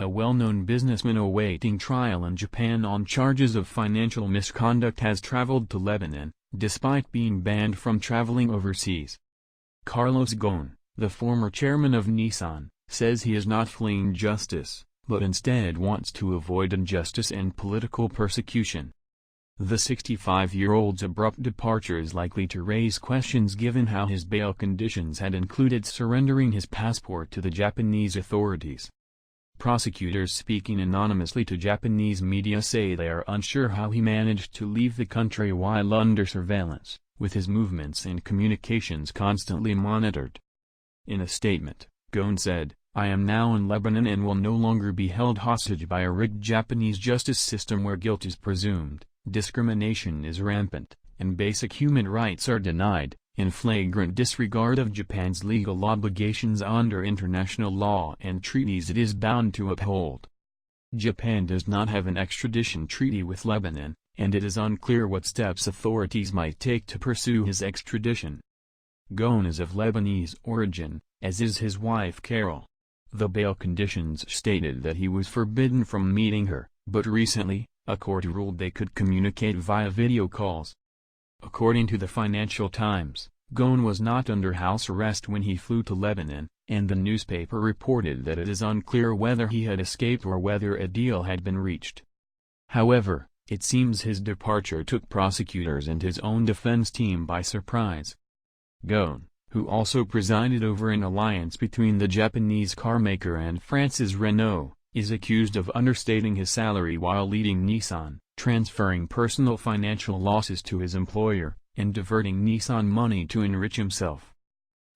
a well-known businessman awaiting trial in Japan on charges of financial misconduct, has traveled to Lebanon, despite being banned from traveling overseas. Carlos Ghosn, the former chairman of Nissan, says he is not fleeing justice, but instead wants to avoid injustice and political persecution. The 65-year-old's abrupt departure is likely to raise questions given how his bail conditions had included surrendering his passport to the Japanese authorities. Prosecutors speaking anonymously to Japanese media say they are unsure how he managed to leave the country while under surveillance, with his movements and communications constantly monitored. In a statement, Ghosn said, "I am now in Lebanon and will no longer be held hostage by a rigged Japanese justice system where guilt is presumed, discrimination is rampant, and basic human rights are denied, in flagrant disregard of Japan's legal obligations under international law and treaties it is bound to uphold." Japan does not have an extradition treaty with Lebanon, and it is unclear what steps authorities might take to pursue his extradition. Ghosn is of Lebanese origin, as is his wife Carol. The bail conditions stated that he was forbidden from meeting her, but recently, a court ruled they could communicate via video calls. According to the Financial Times, Ghosn was not under house arrest when he flew to Lebanon, and the newspaper reported that it is unclear whether he had escaped or whether a deal had been reached. However, it seems his departure took prosecutors and his own defense team by surprise. Ghosn, who also presided over an alliance between the Japanese carmaker and France's Renault, is accused of understating his salary while leading Nissan, transferring personal financial losses to his employer, and diverting Nissan money to enrich himself.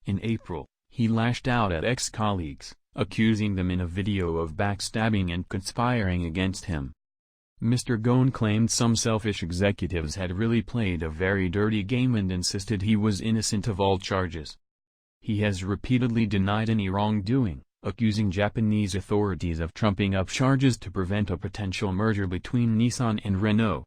In April, he lashed out at ex-colleagues, accusing them in a video of backstabbing and conspiring against him. Mr. Ghosn claimed some selfish executives had really played a very dirty game and insisted he was innocent of all charges. He has repeatedly denied any wrongdoing, accusing Japanese authorities of trumping up charges to prevent a potential merger between Nissan and Renault.